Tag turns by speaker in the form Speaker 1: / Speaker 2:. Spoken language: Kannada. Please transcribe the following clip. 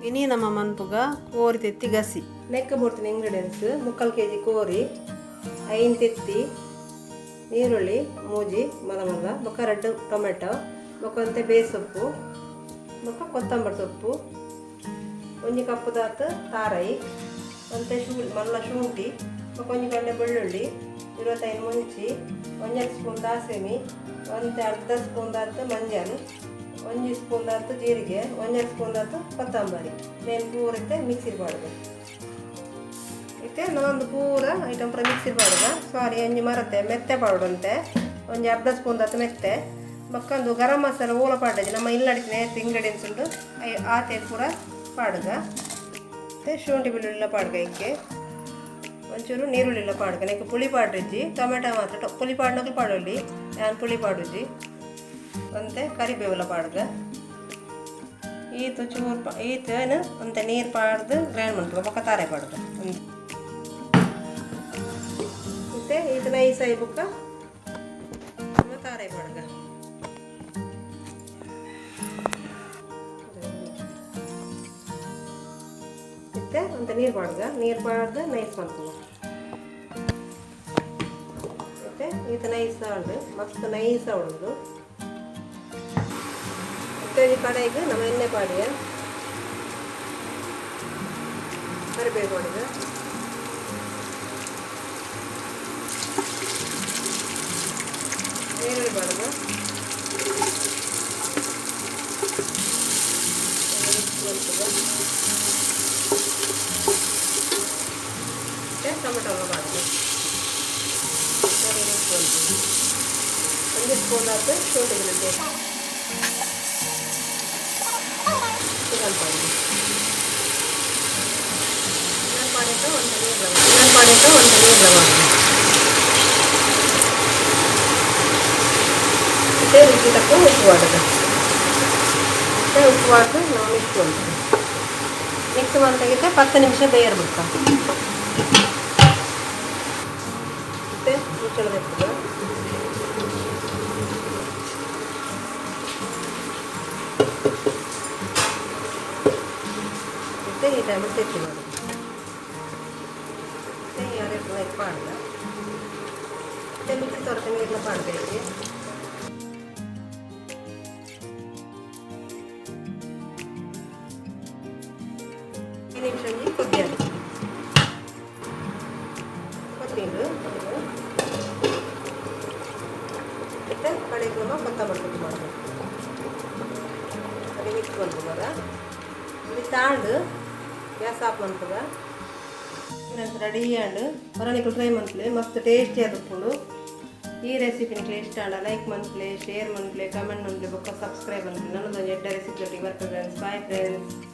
Speaker 1: ಇನಿ ನಮ್ಮ ಮನ್ಪುಗ ಕೋರಿ ತೆತ್ತಿ ಗಸಿ ನೆಕ್ಕ ಬೋಡ್ತೀನಿ ಇಂಗ್ರೀಡಿಯೆಂಟ್ಸ್ 3/4 kg ಕೋರಿ 5 ತೆತ್ತಿ ಈರುಳ್ಳಿ ಮೂಜಿ ಮಲ ಬೊಕ್ಕ 2 ಟೊಮೆಟೊ ಬೊಕ್ಕ ಅಂತೆ ಬೇಸ್ ಸೊಪ್ಪು ಬೊಕ್ಕ ಕೊತ್ತಂಬರಿ ಸೊಪ್ಪು 1 ಕಪ್ ದಾತ್ ತಾರೈ ಅಂತೆ ಮಲ್ಲ ಶುಂಠಿ ಬೊಕ್ಕ 1 ಗಡ್ಡೆ ಬೆಳ್ಳುಳ್ಳಿ 25 ಮುಂಚಿ 1 ಸ್ಪೂನ್ ದಾಸೆಮಿ ಅಂತೆ ಅರ್ಧ ಸ್ಪೂನ್ ದಾತ್ ಮಂಜಾನು 1 ಸ್ಪೂನ್ ದಾತ್ ಜೀರಿಗೆ 1 ಸ್ಪೂನ್ ದಾತ್ ಕೊತ್ತಂಬರಿ ಮೇನ್ ಪೂರೈತೆ ಮಿಕ್ಸಿ ಬಾಡ್ದು ಇತ್ತೆ ನಾನೊಂದು ಪೂರ ಐಟಮ್ ಪೂರ ಮಿಕ್ಸಿ ಬಾಡ್ದ ಸಾರಿ ಒಂಜಿ ಮರತೆ ಮೆತ್ತೆ ಪಾಡುಂತೆ ಒಂಜಿ ಅರ್ಧ ಸ್ಪೂನ್ ದಾತ್ ಮೆತ್ತೆ ಬಕ್ಕಂದು ಗರಂ ಮಸಾಲ ಓಲ ಪಾಡಜಿ ನಮ್ಮ ಇಲ್ಲಡಿನ ಇಂಗ್ರೀಡಿಯೆಂಟ್ಸ್ ಉಂಟು ಆತೆ ಪೂರ ಪಾಡ್ಗ ಮತ್ತು ಶುಂಠಿ ಬೆಳ್ಳುಳ್ಳಿ ಪಾಡ್ಗ ಇಕ್ಕೆ ಒಂಚೂರು ನೀರುಳ್ಳಿ ಪಾಡ್ಗ ನೆಕ್ ಪುಳಿ ಪಾಡ್ರಿಜ್ಜಿ ಟೊಮೆಟೊ ಮಾತ್ರ ಪುಳಿ ಪಾಡ್ನೋಗಿ ಪಾಡೊಳ್ಳಿ ನಾನು ಪುಳಿ ಪಾಡುಜ್ಜಿ ಅಂತೆ ಕರಿಬೇವುಲ ಪಾಡ್ಗ ಈತು ಚೂರು ಈತೇನು ಅಂತ ನೀರು ಪಾಡ್ದು ಗ್ರೈಂಡ್ ಮಾಡ್ತೇವೆ ಬೊಕ್ಕ ತಾರೆ ಪಾಡ್ಗ ಮತ್ತೆ ಇದು ನೈಸ್ ಆಗಿ ಬೊಕ್ಕ ತಾರೆ ಪಾಡ್ಗ ಮತ್ತೆ ಅಂತ ನೀರು ಪಾಡ್ದು ನೈಸ್ ಮಾಡ್ತೇವೆ ಮತ್ತೆ ಇದು ನೈಸ್ ಆಡು ಮಸ್ತ್ ನೈಸ್ ಆಡೋದು ಈ ಕಡೆಗೆ ನಮ್ಮ ಎಣ್ಣೆ ಪಾಡಿಯ ಕರಿಬೇವು ಪಾಡಿಗ ಈರುಳ್ಳಿ ಪಾಡಿಗ ಟೊಮೆಟೊ ಪಾಡಿಗ 1 ಸ್ಪೂನ್ ಆಯ್ತು ಶುಂಠಿ ಬೆಳ್ಳುಳ್ಳಿ ಚಿಕನ್ ಪಾಡಿಟ್ಟು ಒಂದು ನೀರು ಮತ್ತೆ ರುಚಿ ತಕ್ಕ ಉಪ್ಪು ಮಾಡೋದು ಮತ್ತೆ ಉಪ್ಪು ಹಾಕಿ ನಾವು ಮಿಕ್ಸ್ ಮಾಡ್ತೀವಿ ಮಿಕ್ಸ್ ಮಾಡಿದಾಗಿದ್ದೆ 10 ನಿಮಿಷ ಬೇಯರ್ಬೇಕು ಮತ್ತೆ ಮುಚ್ಚಳಬೇಕು ಈ ಟೈಮ್ ತೆತ್ತಿ ಮಾಡೋದು ಯಾರು ಪಾಡ್ದ ಮತ್ತೆ ಮಿಕ್ಸಿ ತೊರಕ ನೀರನ್ನ ಪಾಡ್ಬೇಕು 5 ನಿಮಿಷ ಕೊದ್ದಿಯಾಗ ಕೊತ್ತಂಬರಿ ಮತ್ತೆ ಕಡೆಗೂ ಕೊತ್ತಂಬರಿ ಸೊಪ್ಪು ಮಾಡಬೇಕು ಅದೇ ಮಿಕ್ಸ್ ಮಾಡ್ಬೋದ ಇದು ತಾಂಡು ಗ್ಯಾಸ್ ಆಫ್ ಮಾಡ್ತದ ರೆಡಿ ಆ್ಯಂಡ್ ಹೊರನಿಗೆ ಟ್ರೈ ಮಾಡ್ಲಿ ಮಸ್ತ್ ಟೇಸ್ಟಿ ಆದಪ್ಪುಂಡು ಈ ರೆಸಿಪಿ ನಿಮಗೆ ಇಷ್ಟ ಆಡ ಲೈಕ್ ಮಾಡ್ಲಿ ಶೇರ್ ಮಾಡ್ಲಿ ಕಮೆಂಟ್ ಮಾಡ್ಲಿ ಬೊಕ್ಕ ಸಬ್ಸ್ಕ್ರೈಬ್ ಮಾಡ್ಲಿ ನನ್ನದೊಂದು ಎಡ್ಡ recipe work friends bye friends.